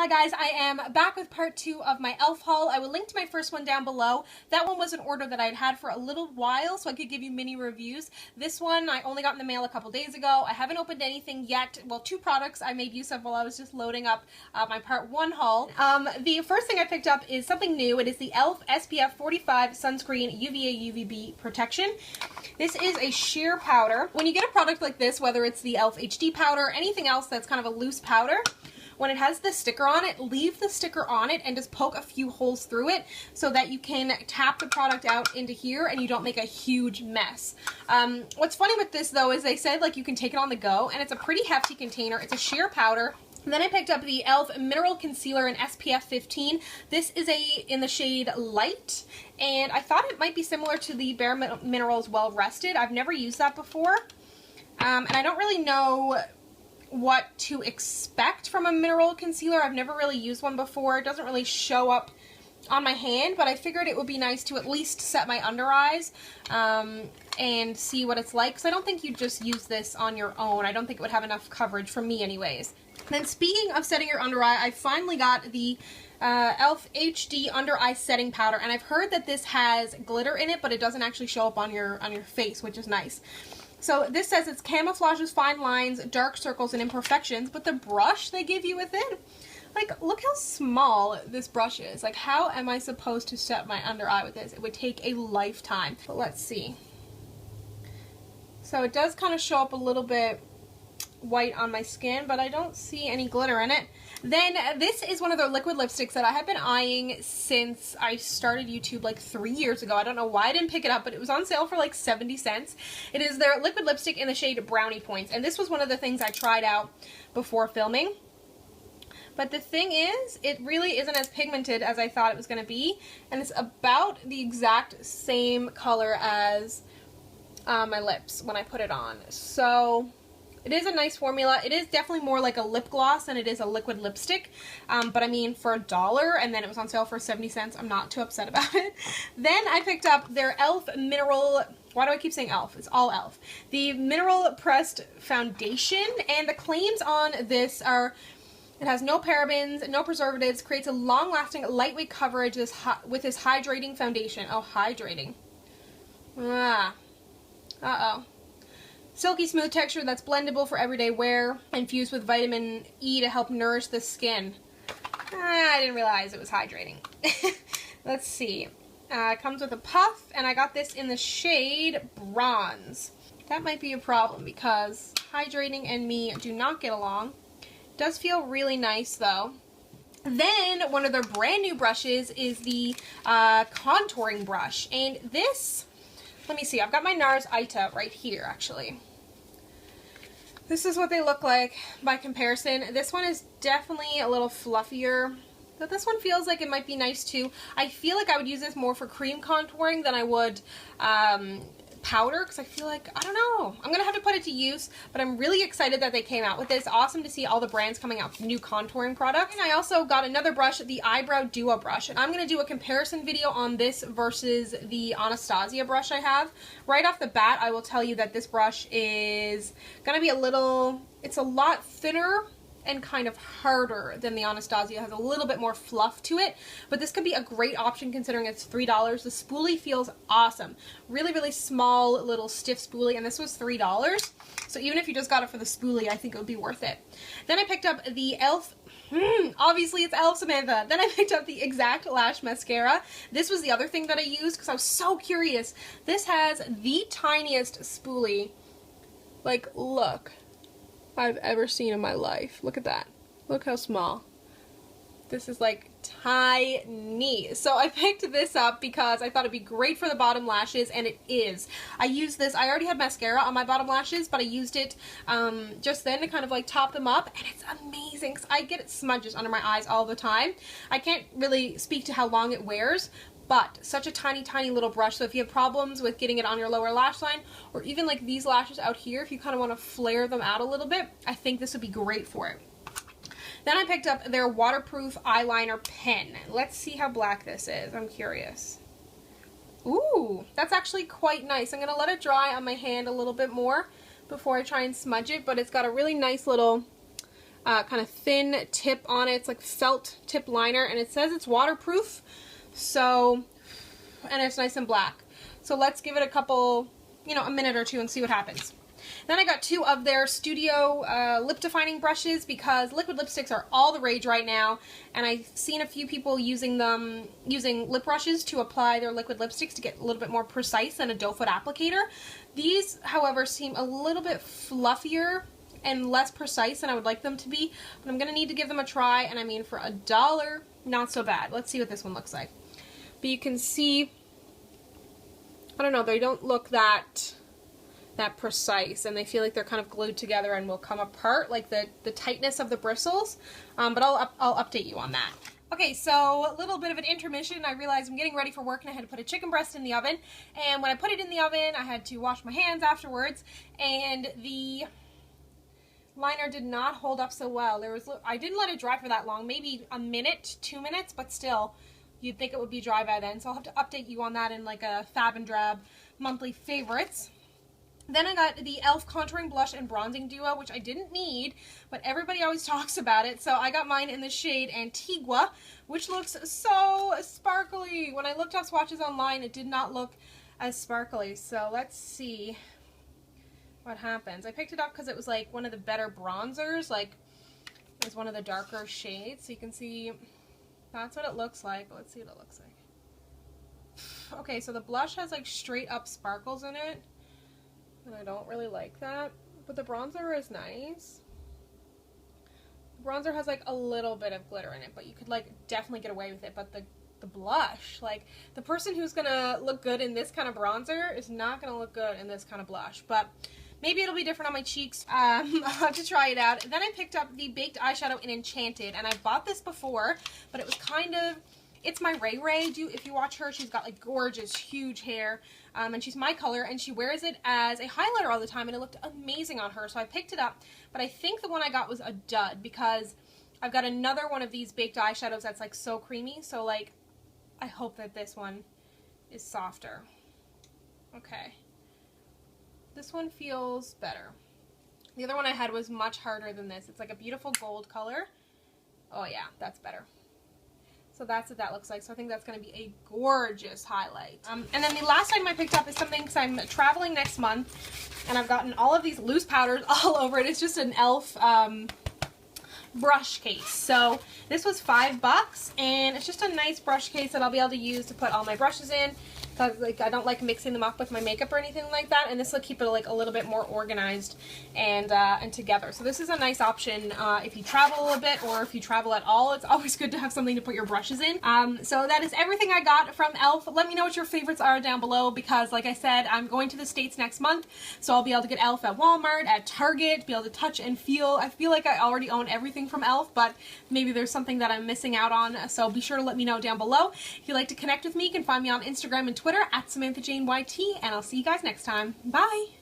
Hi guys, I am back with part 2 of my e.l.f. haul. I will link to my first one down below. That one was an order that I'd had for a little while, so I could give you mini reviews. This one I only got in the mail a couple days ago. I haven't opened anything yet. Well, 2 products I made use of while I was just loading up my part 1 haul. The first thing I picked up is something new. It is the e.l.f. SPF 45 Sunscreen UVA UVB Protection. This is a sheer powder. When you get a product like this, whether it's the e.l.f. HD powder or anything else that's kind of a loose powder, when it has the sticker on it, leave the sticker on it and just poke a few holes through it so that you can tap the product out into here and you don't make a huge mess. What's funny with this though is they said like you can take it on the go, and it's a pretty hefty container. It's a sheer powder. And then I picked up the e.l.f. Mineral Concealer in SPF 15. This is in the shade Light, and I thought it might be similar to the Bare Minerals Well Rested. I've never used that before, and I don't really know what to expect from a mineral concealer. I've never really used one before. It doesn't really show up on my hand, but I figured it would be nice to at least set my under eyes and see what it's like, because I don't think you just use this on your own. I don't think it would have enough coverage for me anyways. And then speaking of setting your under eye, I finally got the e.l.f. HD Under Eye Setting Powder, and I've heard that this has glitter in it, but it doesn't actually show up on your face, which is nice. So this says it camouflages fine lines, dark circles, and imperfections, but the brush they give you with it, like, look how small this brush is. Like, how am I supposed to set my under eye with this? It would take a lifetime. But let's see. So it does kind of show up a little bit white on my skin, but I don't see any glitter in it. Then this is one of their liquid lipsticks that I have been eyeing since I started YouTube like 3 years ago. I don't know why I didn't pick it up, but it was on sale for like 70 cents. It is their liquid lipstick in the shade Brownie Points, and this was one of the things I tried out before filming. But the thing is, it really isn't as pigmented as I thought it was going to be, and it's about the exact same color as my lips when I put it on. So it is a nice formula. It is definitely more like a lip gloss than it is a liquid lipstick. But I mean, for $1, and then it was on sale for 70 cents, I'm not too upset about it. Then I picked up their e.l.f. Mineral... Why do I keep saying e.l.f.? It's all e.l.f. The Mineral Pressed Foundation, and the claims on this are... It has no parabens, no preservatives, creates a long-lasting, lightweight coverage with this hydrating foundation. Oh, hydrating. Uh-oh. Silky smooth texture that's blendable for everyday wear, infused with vitamin E to help nourish the skin. I didn't realize it was hydrating. Let's see. It comes with a puff, and I got this in the shade Bronze. That might be a problem because hydrating and me do not get along. It does feel really nice though. Then one of their brand new brushes is the contouring brush, and this... Let me see, I've got my NARS Ita right here, actually. This is what they look like by comparison. This one is definitely a little fluffier, but this one feels like it might be nice too. I feel like I would use this more for cream contouring than I would powder, because I feel like, I don't know, I'm gonna have to put it to use, but I'm really excited that they came out with this. Awesome to see all the brands coming out with new contouring products. And I also got another brush, the Eyebrow Duo brush, and I'm gonna do a comparison video on this versus the Anastasia brush I have. Right off the bat, I will tell you that this brush is gonna be it's a lot thinner and kind of harder than the Anastasia. It has a little bit more fluff to it, but this could be a great option considering it's $3. The spoolie feels awesome. Really, really small little stiff spoolie, and this was $3. So even if you just got it for the spoolie, I think it would be worth it. Then I picked up the e.l.f. Obviously it's e.l.f. Samantha. Then I picked up the Exact Lash Mascara. This was the other thing that I used because I was so curious. This has the tiniest spoolie. Like, look, I've ever seen in my life. Look at that. Look how small. This is like tiny. So I picked this up because I thought it'd be great for the bottom lashes, and it is. I used this, I already had mascara on my bottom lashes, but I used it just then to kind of like top them up, and it's amazing because I get smudges under my eyes all the time. I can't really speak to how long it wears, but such a tiny, tiny little brush. So if you have problems with getting it on your lower lash line, or even like these lashes out here, if you kind of want to flare them out a little bit, I think this would be great for it. Then I picked up their waterproof eyeliner pen. Let's see how black this is. I'm curious. Ooh, that's actually quite nice. I'm going to let it dry on my hand a little bit more before I try and smudge it, but it's got a really nice little kind of thin tip on it. It's like felt tip liner, and it says it's waterproof. So, and it's nice and black. So let's give it a couple, you know, a minute or two and see what happens. Then I got 2 of their Studio lip defining brushes because liquid lipsticks are all the rage right now, and I've seen a few people using lip brushes to apply their liquid lipsticks to get a little bit more precise than a doe foot applicator. These, however, seem a little bit fluffier and less precise than I would like them to be, but I'm going to need to give them a try, and I mean, for $1, not so bad. Let's see what this one looks like. But you can see, I don't know, they don't look that precise, and they feel like they're kind of glued together and will come apart, like the tightness of the bristles, but I'll update you on that. Okay, so a little bit of an intermission. I realized I'm getting ready for work and I had to put a chicken breast in the oven, and when I put it in the oven I had to wash my hands afterwards, and the liner did not hold up so well. I didn't let it dry for that long, maybe a minute, 2 minutes, but still you'd think it would be dry by then, so I'll have to update you on that in like a Fab and Drab monthly favorites. Then I got the e.l.f. contouring blush and bronzing duo, which I didn't need, but everybody always talks about it. So I got mine in the shade Antigua, which looks so sparkly. When I looked up swatches online, it did not look as sparkly. So let's see what happens. I picked it up because it was like one of the better bronzers, like it was one of the darker shades. So you can see that's what it looks like. Let's see what it looks like. Okay, so the blush has like straight up sparkles in it, and I don't really like that, but the bronzer is nice. The bronzer has like a little bit of glitter in it, but you could like definitely get away with it, but the blush, like the person who's gonna look good in this kind of bronzer is not gonna look good in this kind of blush, but maybe it'll be different on my cheeks. I'll have to try it out. Then I picked up the baked eyeshadow in Enchanted, and I bought this before, but it was kind of, it's my Ray Ray. If you watch her, she's got like gorgeous, huge hair, and she's my color, and she wears it as a highlighter all the time, and it looked amazing on her, so I picked it up. But I think the one I got was a dud, because I've got another one of these baked eyeshadows that's like so creamy, so like, I hope that this one is softer. Okay. This one feels better. The other one I had was much harder than this. It's like a beautiful gold color. Oh yeah, that's better. So that's what that looks like. So I think that's going to be a gorgeous highlight. And then the last item I picked up is something, because I'm traveling next month, and I've gotten all of these loose powders all over it. It's just an e.l.f. Brush case. So this was $5, and it's just a nice brush case that I'll be able to use to put all my brushes in. Because like I don't like mixing them up with my makeup or anything like that, and this will keep it like a little bit more organized and together. So this is a nice option if you travel a little bit, or if you travel at all. It's always good to have something to put your brushes in. So that is everything I got from e.l.f. Let me know what your favorites are down below, because like I said, I'm going to the States next month, so I'll be able to get e.l.f. at Walmart, at Target, be able to touch and feel. I feel like I already own everything from e.l.f., but maybe there's something that I'm missing out on, so be sure to let me know down below. If you'd like to connect with me, you can find me on Instagram and Twitter at SamanthaJaneYT, and I'll see you guys next time. Bye!